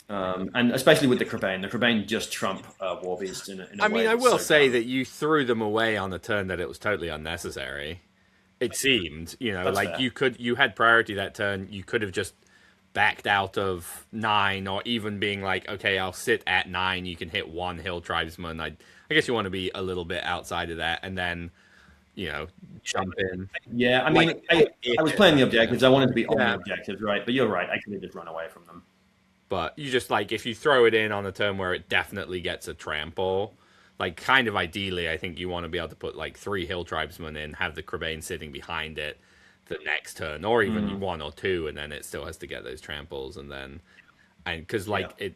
And especially with the Crebain just trump Warbeast in a way. I mean, I will say that you threw them away on the turn that it was totally unnecessary. It seemed, That's like fair. you had priority that turn. You could have just backed out of 9, or even being like, okay, I'll sit at 9. You can hit 1 hill tribesman. I guess you want to be a little bit outside of that, and then jump in. Yeah, I mean, I was playing the objectives. I wanted to be on the objectives, right? But you're right. I could have just run away from them. But you just, if you throw it in on a turn where it definitely gets a trample, kind of ideally, I think you want to be able to put, 3 hill tribesmen in, have the Crebain sitting behind it the next turn, or even 1 or 2, and then it still has to get those tramples. And then and because it,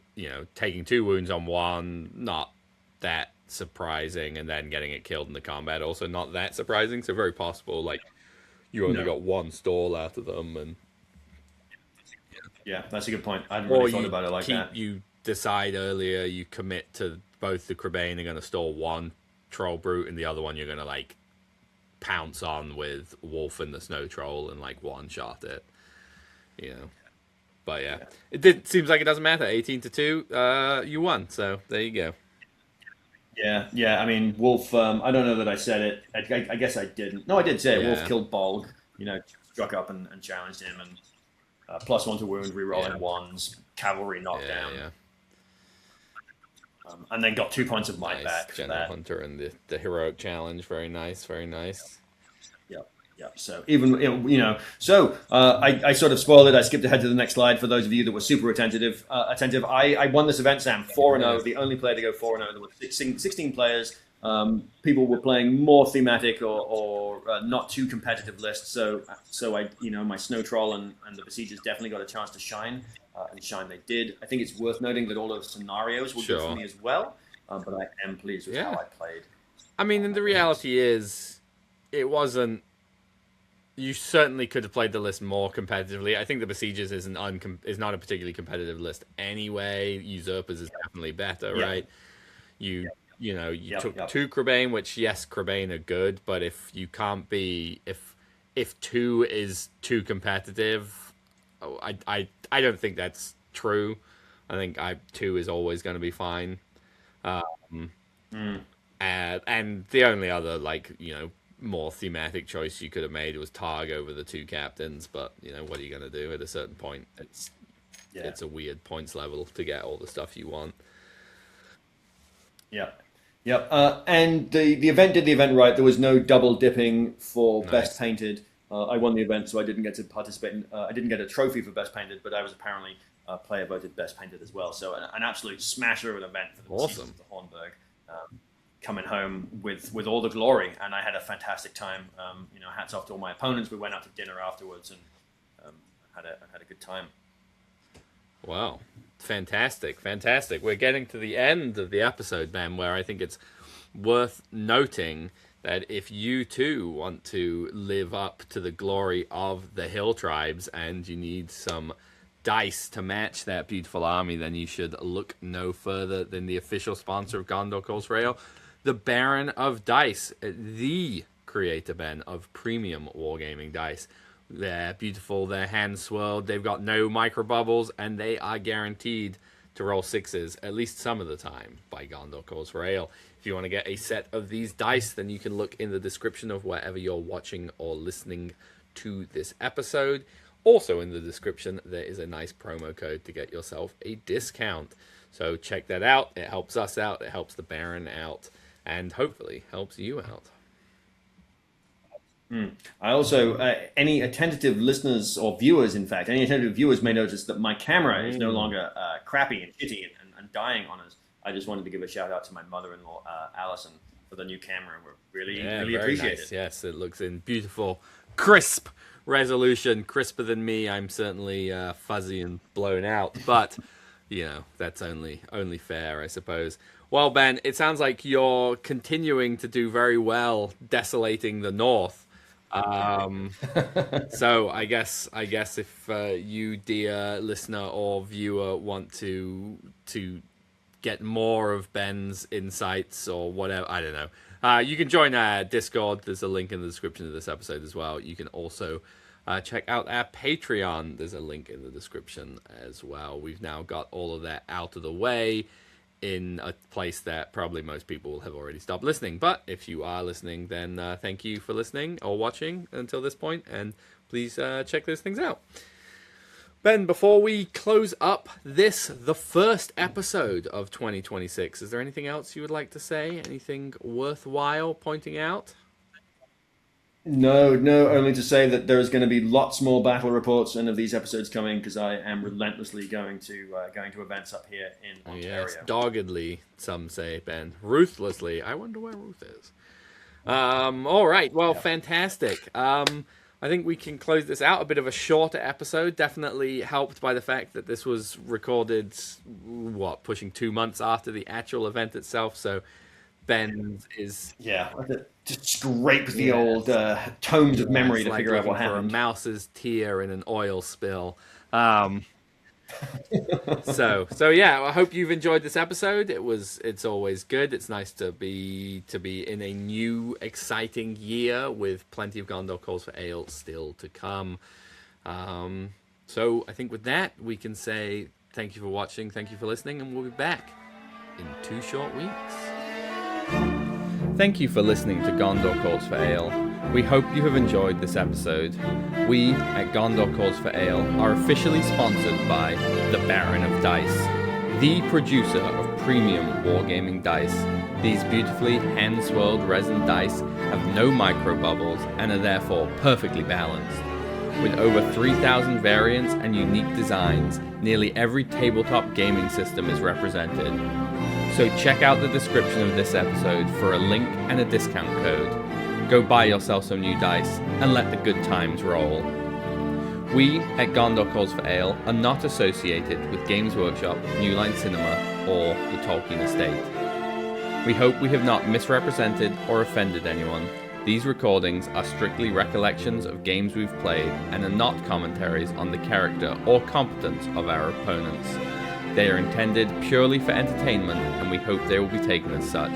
taking 2 wounds on one, not that surprising, and then getting it killed in the combat, also not that surprising. So very possible, like you only got 1 stall out of them, and yeah, that's a good point. I hadn't really thought about it like that. You decide earlier, you commit to both the Crebain are going to stall 1 troll brute, and the other one you're going to like pounce on with Wolf and the Snow Troll and like one-shot it, But yeah. It seems like it doesn't matter. 18-2, you won. So there you go. Yeah. I mean, Wolf. I don't know that I said it. I guess I didn't. No, I did say it. Wolf killed Bolg. Struck up and challenged him, and +1 to wound, rerolling 1s, cavalry knockdown. Yeah. And then got 2 points of might back. General Hunter and the heroic challenge. Very nice. Very nice. Yeah. So even I sort of spoiled it. I skipped ahead to the next slide for those of you that were super attentive. I won this event, Sam, 4-0. The only player to go 4-0. There were 16 players. People were playing more thematic or not too competitive lists. So I my Snow Troll and the Besiegers definitely got a chance to shine, and shine they did. I think it's worth noting that all of the scenarios were good for me as well. But I am pleased with how I played. I mean, and the reality is, it wasn't. You certainly could have played the list more competitively. I think the Besiegers is not a particularly competitive list anyway. Usurpers is definitely better, right? You took 2 Crebain, which yes, Crebain are good, but if you can't be if 2 is too competitive, I don't think that's true. I think 2 is always going to be fine. And the only other more thematic choice you could have made was Targ over the 2 captains, but what are you going to do at a certain point? It's a weird points level to get all the stuff you want. Yep. And the event did the event right. There was no double dipping for best painted. I won the event, so I didn't get to participate. I didn't get a trophy for best painted, but I was apparently player voted best painted as well. So an absolute smasher of an event for the awesome. The Hornburg. Coming home with all the glory, and I had a fantastic time. Hats off to all my opponents. We went out to dinner afterwards and had a good time. Wow, fantastic! We're getting to the end of the episode, Ben, where I think it's worth noting that if you too want to live up to the glory of the Hill Tribes and you need some dice to match that beautiful army, then you should look no further than the official sponsor of Gondor Calls for Ale, the Baron of Dice, the creator, Ben, of premium wargaming dice. They're beautiful, they're hand swirled, they've got no micro bubbles, and they are guaranteed to roll 6s at least some of the time by Gondor Calls for Ale. If you want to get a set of these dice, then you can look in the description of wherever you're watching or listening to this episode. Also in the description, there is a nice promo code to get yourself a discount. So check that out. It helps us out, it helps the Baron out, and hopefully helps you out. I also, any attentive listeners or viewers, in fact, any attentive viewers may notice that my camera is no longer crappy and shitty and dying on us. I just wanted to give a shout out to my mother-in-law, Alison, for the new camera. We're really appreciate it. Yes, it looks in beautiful, crisp resolution, crisper than me. I'm certainly fuzzy and blown out, but that's only fair, I suppose. Well, Ben, it sounds like you're continuing to do very well, desolating the north. So I guess if you, dear listener or viewer, want to get more of Ben's insights or whatever, I don't know, you can join our Discord. There's a link in the description of this episode as well. You can also check out our Patreon. There's a link in the description as well. We've now got all of that out of the way in a place that probably most people have already stopped listening. But if you are listening, then thank you for listening or watching until this point, and please check those things out. Ben, before we close up the first episode of 2026, is there anything else you would like to say? Anything worthwhile pointing out? No, only to say that there's going to be lots more battle reports and of these episodes coming, because I am relentlessly going to events up here in Ontario. Yes, doggedly, some say, Ben. Ruthlessly. I wonder where Ruth is. All right, well, fantastic. I think we can close this out. A bit of a shorter episode, definitely helped by the fact that this was recorded, pushing 2 months after the actual event itself. So Ben is... Yeah, just scrape the old tomes of memory to like figure out what happened. For a mouse's tear in an oil spill. So yeah, I hope you've enjoyed this episode. It's always good. It's nice to be in a new exciting year with plenty of Gondor Calls for Ale still to come. So I think with that we can say thank you for watching, thank you for listening, and we'll be back in 2 short weeks. Thank you for listening to Gondor Calls for Ale. We hope you have enjoyed this episode. We, at Gondor Calls for Ale, are officially sponsored by the Baron of Dice, the producer of premium wargaming dice. These beautifully hand-swirled resin dice have no micro bubbles and are therefore perfectly balanced. With over 3,000 variants and unique designs, nearly every tabletop gaming system is represented. So check out the description of this episode for a link and a discount code. Go buy yourself some new dice and let the good times roll. We at Gondor Calls for Ale are not associated with Games Workshop, New Line Cinema, or the Tolkien Estate. We hope we have not misrepresented or offended anyone. These recordings are strictly recollections of games we've played and are not commentaries on the character or competence of our opponents. They are intended purely for entertainment, and we hope they will be taken as such.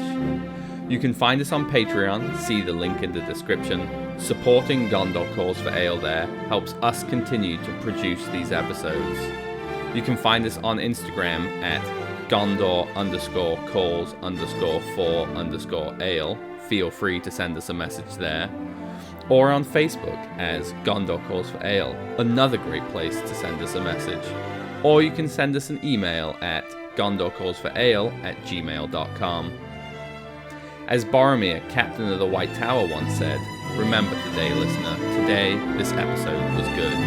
You can find us on Patreon, see the link in the description. Supporting Gondor Calls for Ale there helps us continue to produce these episodes. You can find us on Instagram at Gondor_calls_for_ale. Feel free to send us a message there. Or on Facebook as Gondor Calls for Ale, another great place to send us a message. Or you can send us an email at gondorcallsforale@gmail.com. As Boromir, Captain of the White Tower, once said, remember today, listener, today this episode was good.